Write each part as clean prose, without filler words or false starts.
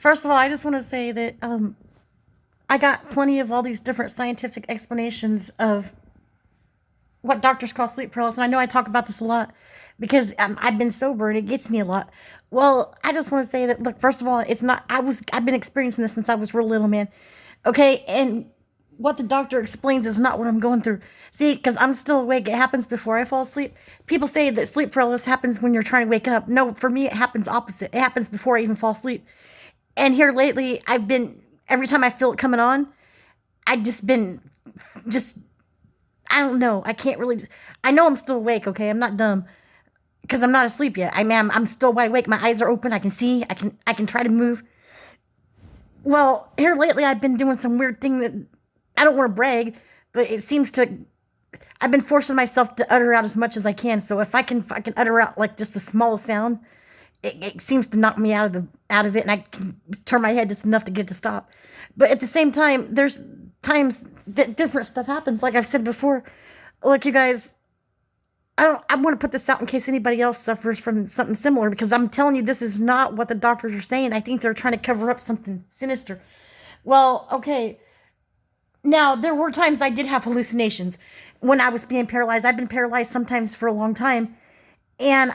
First of all, I just want to say that I got plenty of all these different scientific explanations of what doctors call sleep paralysis. And I know I talk about this a lot because I've been sober and it gets me a lot. Well, I just want to say that look, first of all, it's not. I've been experiencing this since I was real little, man. Okay, and what the doctor explains is not what I'm going through. See, because I'm still awake. It happens before I fall asleep. People say that sleep paralysis happens when you're trying to wake up. No, for me, it happens opposite. It happens before I even fall asleep. And here lately, I've been every time I feel it coming on, I just been just I don't know. I can't really. I know I'm still awake. Okay, I'm not dumb because I'm not asleep yet. I'm still wide awake. My eyes are open. I can see. I can try to move. Well, here lately, I've been doing some weird thing that I don't want to brag, but it seems to. I've been forcing myself to utter out as much as I can. So if I can utter out like just the smallest sound, it seems to knock me out of it, and I can turn my head just enough to get it to stop. But at the same time, there's times that different stuff happens. Like I've said before, look, you guys, I want to put this out in case anybody else suffers from something similar because I'm telling you, this is not what the doctors are saying. I think they're trying to cover up something sinister. Well, okay. Now, there were times I did have hallucinations when I was being paralyzed. I've been paralyzed sometimes for a long time. And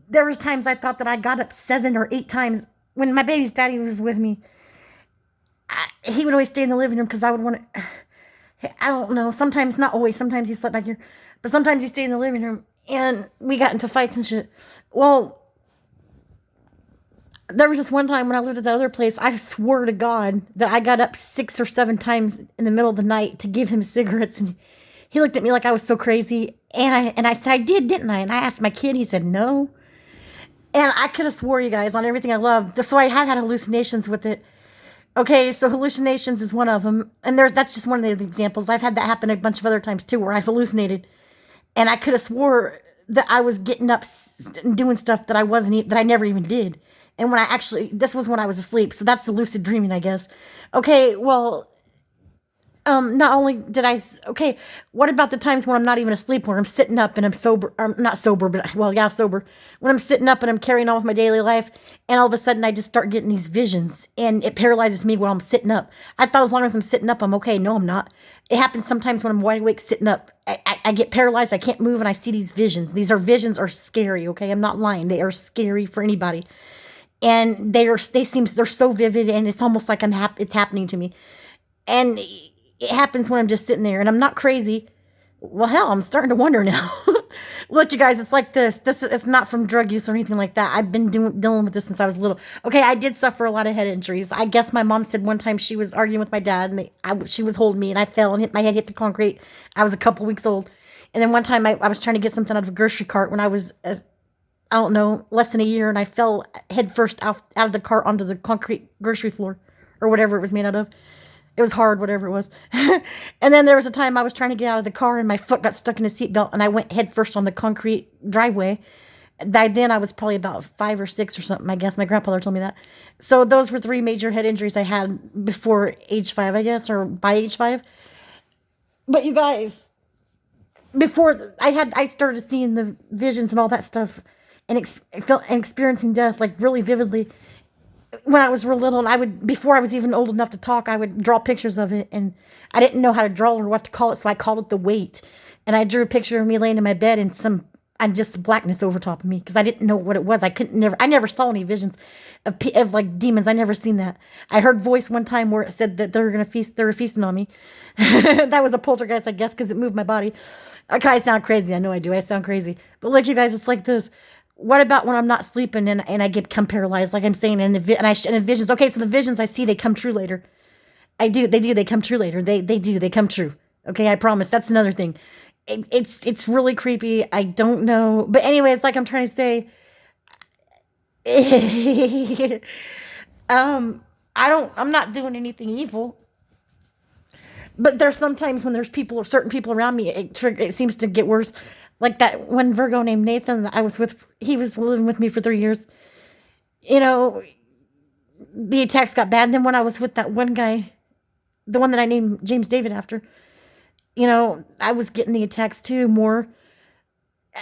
there was times I thought that I got up 7 or 8 times when my baby's daddy was with me. He would always stay in the living room because I would want to. I don't know. Sometimes, not always. Sometimes he slept back here, but sometimes he stayed in the living room, and we got into fights and shit. Well, there was this one time when I lived at that other place. I swore to God that I got up 6 or 7 times in the middle of the night to give him cigarettes, and he looked at me like I was so crazy. And I said I did, didn't I? And I asked my kid. He said no. And I could have swore, you guys, on everything I love. So I have had hallucinations with it. Okay, so hallucinations is one of them, and that's just one of the examples. I've had that happen a bunch of other times too, where I've hallucinated, and I could have swore that I was getting up and doing stuff that I wasn't, that I never even did. And when I actually, this was when I was asleep, so that's the lucid dreaming, I guess. Okay, well, not only did okay, what about the times when I'm not even asleep, where I'm sitting up and I'm sober, not sober, but well, yeah, sober. When I'm sitting up and I'm carrying on with my daily life, and all of a sudden I just start getting these visions, and it paralyzes me while I'm sitting up. I thought as long as I'm sitting up, I'm okay. No, I'm not. It happens sometimes when I'm wide awake sitting up. I get paralyzed, I can't move, and I see these visions. Visions are scary, okay? I'm not lying. They are scary for anybody. And they're so vivid, and it's almost like it's happening to me. And it happens when I'm just sitting there and I'm not crazy. Well, hell, I'm starting to wonder now. Look, you guys, it's like this. It's not from drug use or anything like that. I've been dealing with this since I was little. Okay, I did suffer a lot of head injuries. I guess my mom said one time she was arguing with my dad and she was holding me and I fell and my head hit the concrete. I was a couple weeks old. And then one time I was trying to get something out of a grocery cart when I was, I don't know, less than a year, and I fell head first out of the cart onto the concrete grocery floor or whatever it was made out of. It was hard, whatever it was. And then there was a time I was trying to get out of the car and my foot got stuck in a seatbelt and I went head first on the concrete driveway. By then I was probably about 5 or 6 or something, I guess. My grandfather told me that. So those were 3 major head injuries I had before age 5, I guess, or by age 5. But you guys, before I started seeing the visions and all that stuff and experiencing death like really vividly when I was real little, and before I was even old enough to talk, I would draw pictures of it, and I didn't know how to draw or what to call it, so I called it the weight. And I drew a picture of me laying in my bed and just blackness over top of me because I didn't know what it was. I never saw any visions of like demons. I never seen that. I heard voice one time where it said that they were feasting on me. That was a poltergeist, I guess, because it moved my body. Okay, I sound crazy. I know I do. I sound crazy. But look, you guys, it's like this. What about when I'm not sleeping and I become paralyzed, like I'm saying, and the visions? Okay, so the visions I see, they come true later. I do. They do. They come true later. They do. They come true. Okay, I promise. That's another thing. It's really creepy. I don't know, but anyways, like I'm trying to say, I'm not doing anything evil. But there's sometimes when there's certain people around me, it seems to get worse. Like that one Virgo named Nathan that I was with, he was living with me for 3 years. You know, the attacks got bad. And then when I was with that one guy, the one that I named James David after, I was getting the attacks too more.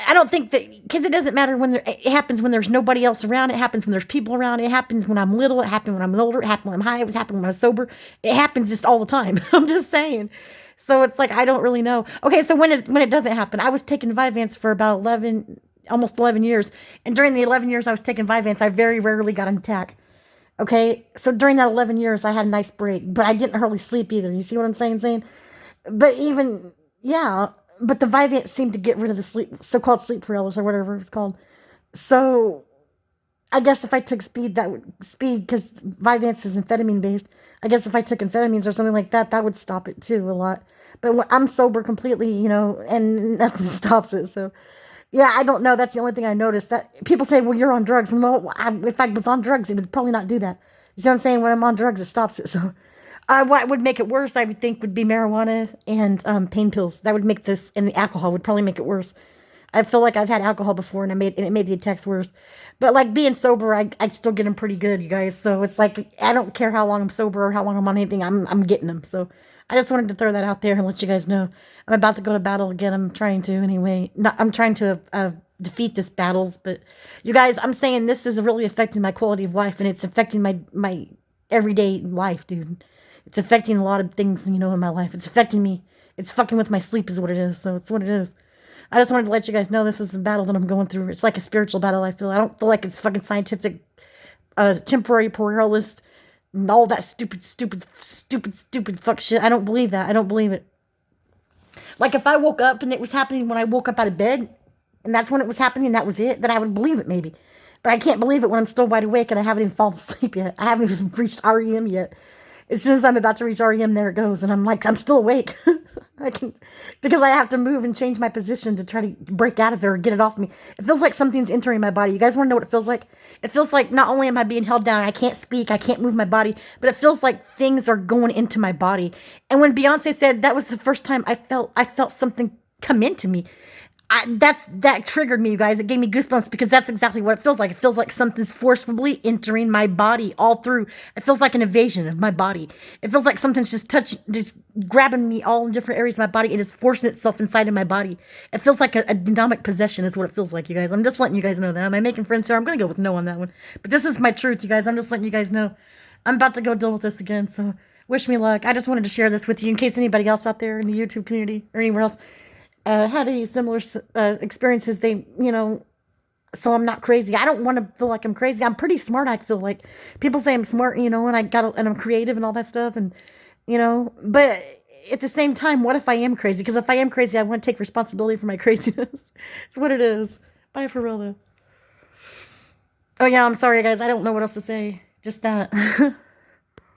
I don't think that, because it doesn't matter when it happens when there's nobody else around. It happens when there's people around. It happens when I'm little. It happened when I'm older. It happened when I'm high. It was happening when I was sober. It happens just all the time. I'm just saying. So it's like, I don't really know. Okay, so when it doesn't happen, I was taking Vyvanse for about 11, almost 11 years. And during the 11 years I was taking Vyvanse, I very rarely got an attack. Okay, so during that 11 years, I had a nice break, but I didn't hardly sleep either. You see what I'm saying? But even, yeah, but the Vyvanse seemed to get rid of the so-called sleep paralysis or whatever it's called. So I guess if I took speed, because Vyvanse is amphetamine based. I guess if I took amphetamines or something like that, that would stop it too a lot. But when I'm sober completely, and nothing stops it. So yeah, I don't know. That's the only thing I noticed. That people say, "Well, you're on drugs." Well, if I was on drugs, it would probably not do that. You see what I'm saying? When I'm on drugs, it stops it. So, what would make it worse, I would think, would be marijuana and pain pills. That would make this, and the alcohol would probably make it worse. I feel like I've had alcohol before, and it made the attacks worse. But like being sober, I still get them pretty good, you guys. So it's like I don't care how long I'm sober or how long I'm on anything. I'm getting them. So I just wanted to throw that out there and let you guys know. I'm about to go to battle again. I'm trying to anyway. I'm trying to defeat this battles, but you guys, I'm saying this is really affecting my quality of life, and it's affecting my everyday life, dude. It's affecting a lot of things, in my life. It's affecting me. It's fucking with my sleep is what it is. So it's what it is. I just wanted to let you guys know this is a battle that I'm going through. It's like a spiritual battle, I feel. I don't feel like it's fucking scientific, temporary paralysis, and all that stupid fuck shit. I don't believe that. I don't believe it. Like if I woke up and it was happening when I woke up out of bed, and that's when it was happening, and that was it, then I would believe it maybe. But I can't believe it when I'm still wide awake and I haven't even fallen asleep yet. I haven't even reached REM yet. As soon as I'm about to reach REM, there it goes. And I'm like, I'm still awake. Because I have to move and change my position to try to break out of it or get it off me. It feels like something's entering my body. You guys want to know what it feels like? It feels like not only am I being held down, I can't speak, I can't move my body, but it feels like things are going into my body. And when Beyonce said that was the first time I felt something come into me, that triggered me, you guys. It gave me goosebumps because that's exactly what it feels like. It feels like something's forcefully entering my body all through. It feels like an invasion of my body. It feels like something's just grabbing me all in different areas of my body and just forcing itself inside of my body. It feels like a dynamic possession is what it feels like, you guys. I'm just letting you guys know that. Am I making friends here? I'm going to go with no on that one. But this is my truth, you guys. I'm just letting you guys know. I'm about to go deal with this again, so wish me luck. I just wanted to share this with you in case anybody else out there in the YouTube community or anywhere else had any similar experiences. So I'm not crazy. I don't want to feel like I'm crazy. I'm pretty smart. I feel like people say I'm smart, and I'm creative and all that stuff, and but at the same time, what if I am crazy? Because if I am crazy, I want to take responsibility for my craziness. It's what it is. Bye for real though. Oh yeah, I'm sorry guys. I don't know what else to say. Just that.